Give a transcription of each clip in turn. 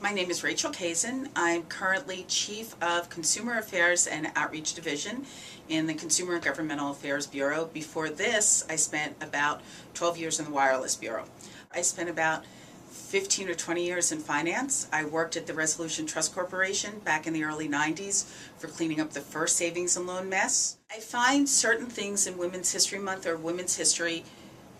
My name is Rachel Kazan. I'm currently Chief of Consumer Affairs and Outreach Division in the Consumer and Governmental Affairs Bureau. Before this, I spent about 12 years in the Wireless Bureau. I spent about 15 or 20 years in finance. I worked at the Resolution Trust Corporation back in the early 90s for cleaning up the first savings and loan mess. I find certain things in Women's History Month or Women's History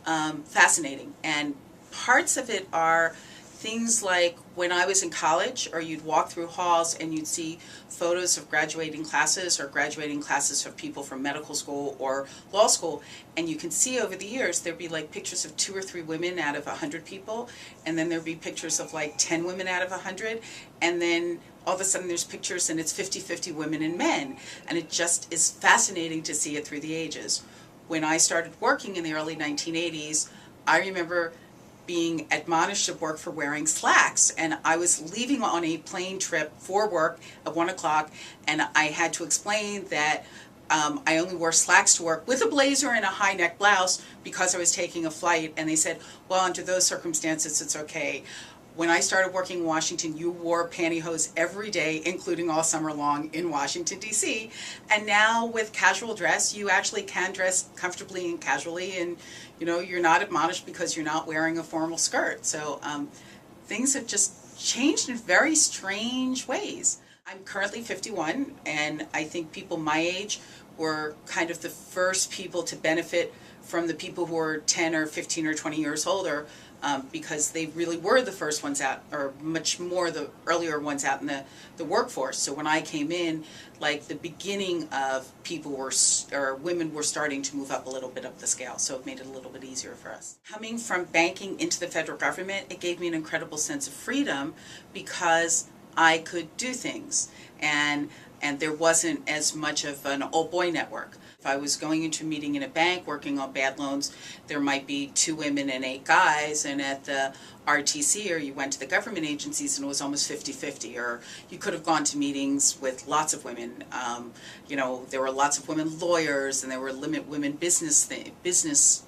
fascinating, and parts of it are things like when I was in college, or you'd walk through halls and you'd see photos of graduating classes or graduating classes of people from medical school or law school, and you can see over the years there'd be like pictures of 2 or 3 women out of 100 people, and then there'd be pictures of like 10 women out of 100, and then all of a sudden there's pictures and it's 50-50 women and men, and it just is fascinating to see it through the ages. When I started working in the early 1980s, I remember being admonished at work for wearing slacks, and I was leaving on a plane trip for work at 1 o'clock, and I had to explain that I only wore slacks to work with a blazer and a high neck blouse because I was taking a flight, and they said, well, under those circumstances it's okay. When I started working in Washington, you wore pantyhose every day, including all summer long in Washington, D.C. And now with casual dress, you actually can dress comfortably and casually, and you're not admonished because you're not wearing a formal skirt. So things have just changed in very strange ways. I'm currently 51, and I think people my age were kind of the first people to benefit from the people who were 10 or 15 or 20 years older, because they really were the first ones out, or much more the earlier ones out in the workforce. So when I came in, like the beginning of people were, or women were starting to move up a little bit up the scale, so it made it a little bit easier for us. Coming from banking into the federal government, it gave me an incredible sense of freedom because I could do things, and there wasn't as much of an old boy network. If I was going into a meeting in a bank working on bad loans, there might be 2 women and 8 guys, and at the RTC, or you went to the government agencies and it was almost 50-50, or you could have gone to meetings with lots of women. There were lots of women lawyers, and there were women business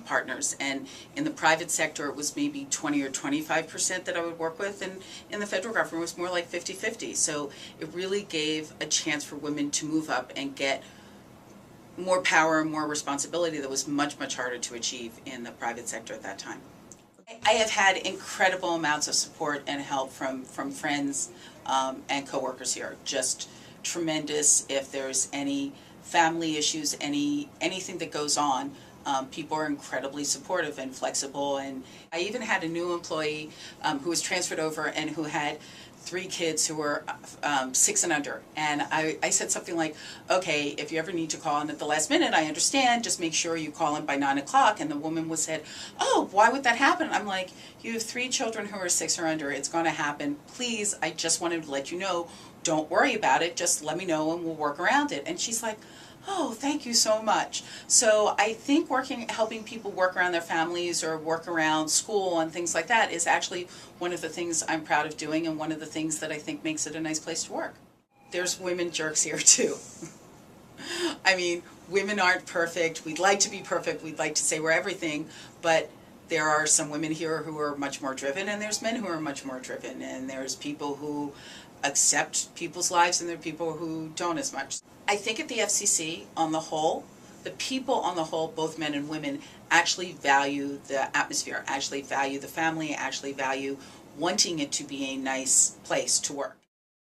partners, and in the private sector it was maybe 20 or 25% that I would work with, and in the federal government it was more like 50-50. So it really gave a chance for women to move up and get more power and more responsibility that was much, much harder to achieve in the private sector at that time. I have had incredible amounts of support and help from friends and coworkers here. Just tremendous. If there's any family issues, anything that goes on, people are incredibly supportive and flexible. And I even had a new employee who was transferred over and who had 3 kids who were 6 and under, and I said something like, okay, if you ever need to call in at the last minute, I understand, just make sure you call in by 9 o'clock. And the woman said, oh, why would that happen? I'm like, you have 3 children who are 6 or under, it's going to happen, please, I just wanted to let you know, don't worry about it, just let me know and we'll work around it. And she's like, oh, thank you so much. So I think helping people work around their families or work around school and things like that is actually one of the things I'm proud of doing, and one of the things that I think makes it a nice place to work. There's women jerks here too. I mean, women aren't perfect. We'd like to be perfect. We'd like to say we're everything, but there are some women here who are much more driven, and there's men who are much more driven, and there's people who accept people's lives, and there are people who don't as much. I think at the FCC, on the whole, the people on the whole, both men and women, actually value the atmosphere, actually value the family, actually value wanting it to be a nice place to work.